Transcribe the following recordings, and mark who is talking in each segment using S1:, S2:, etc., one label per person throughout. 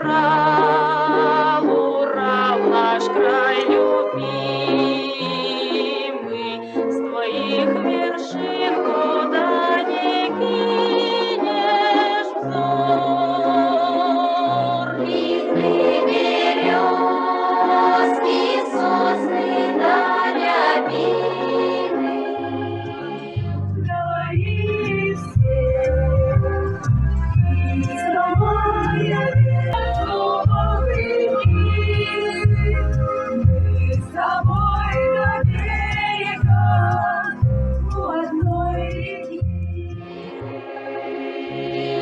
S1: Урал, Урал, наш край любимый, с твоих вершин куда ни кинешь взор. И ты березки, сосны да рябины, говори всем, самая мы с тобой до берега у одной реки.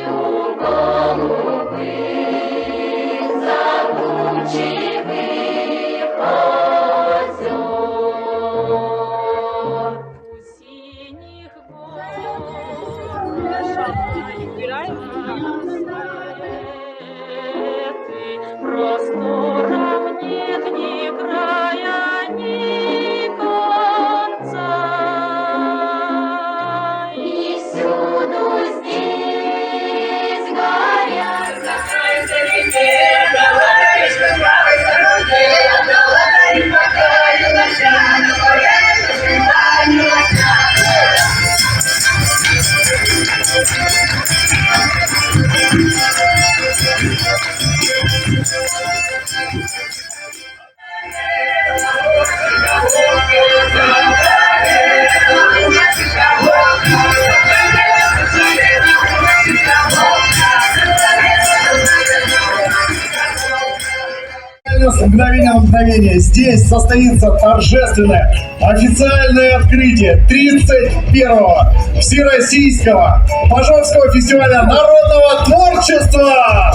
S1: У голубых задумчивых озер, у синих гор просторам нет ни края, ни конца, и всюду здесь горят на край вдалеке, головешка правой дороги, отдала дарит покою лося, на порядок воспитанию лося.
S2: С мгновения на мгновение здесь состоится торжественное официальное открытие 31-го Всероссийского Пожарского фестиваля народного творчества!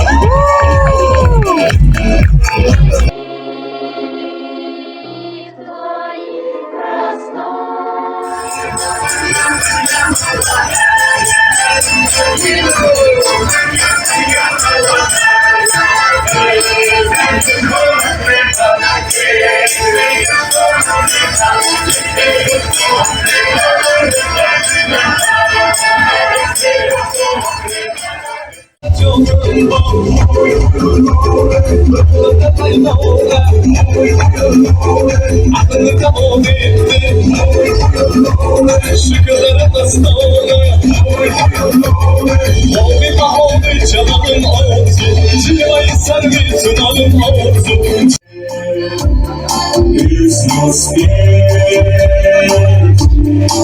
S3: Из Москвы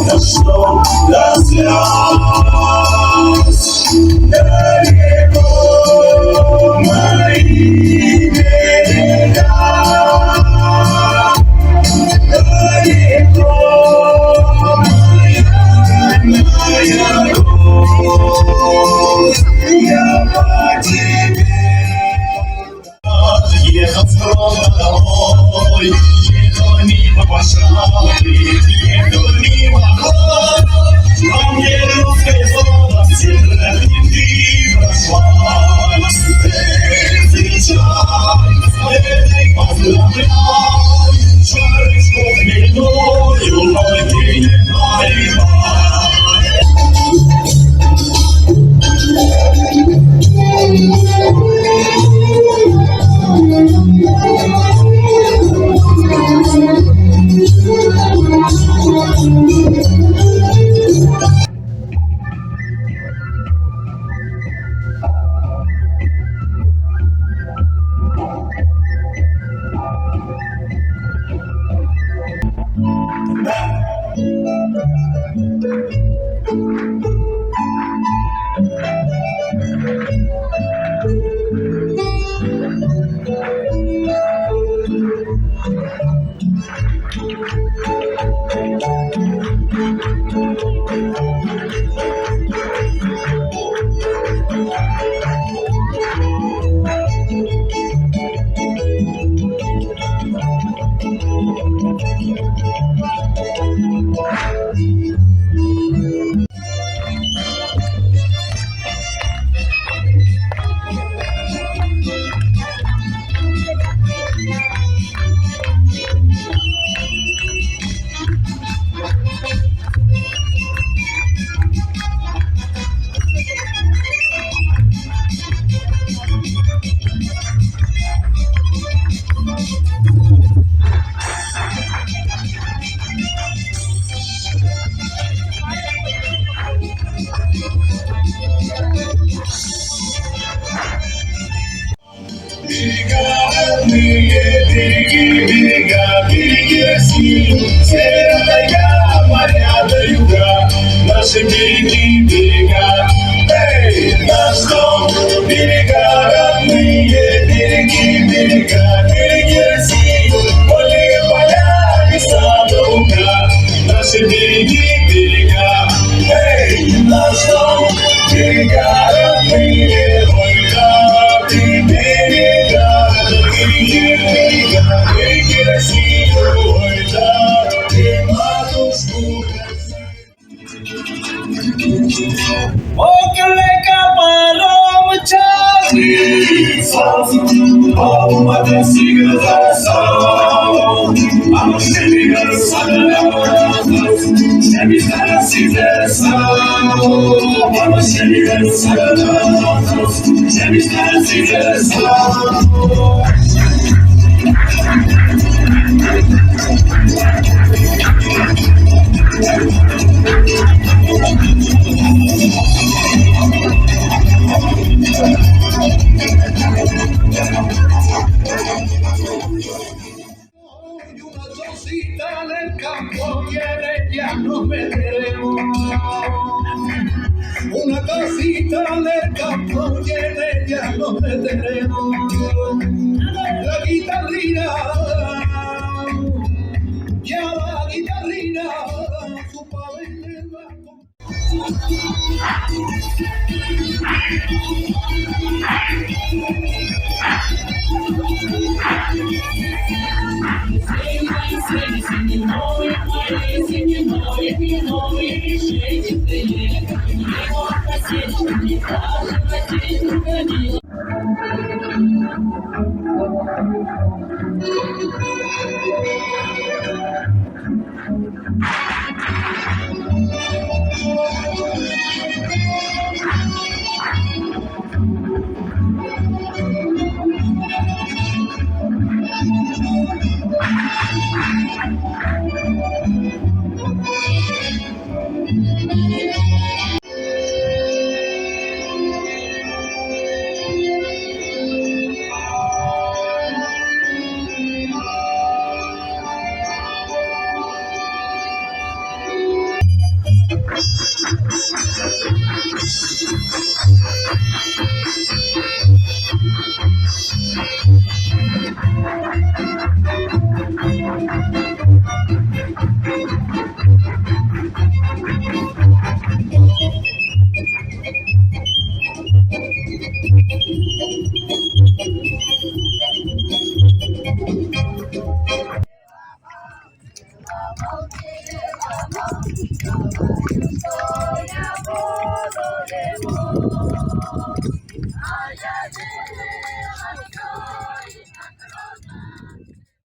S3: дошло до слез, далеко мои берега, далеко моя Русь, я по тебе. Ехал скромно домой, еду мимо пошли, еду мимо города, а мне русское слово всегда не ты прошла. Эй, встречай, эй, поздравляй, шарышку хмельную, мой не наливай. Россию, север, тайга, моря до юга, наши береги, берега. Эй, наш дом, берега родные, береги, берега, береги России, поле, поля, леса до луга, наши береги, берега. Эй, наш дом, берега родные, только ты берега, береги, берега, береги Россию, ой, да, ты матушку. Околека паром чагница, Алматы сигнал, Амшемигар салят, Шемигар сидесал, Амшемигар салят, Шемигар сидесал.
S2: Del campo viene, ya nos meteremos. Una casita del campo viene, ya nos meteremos. La guitarrina, ya la guitarrina, su padre va.
S1: Ay, ay, ay.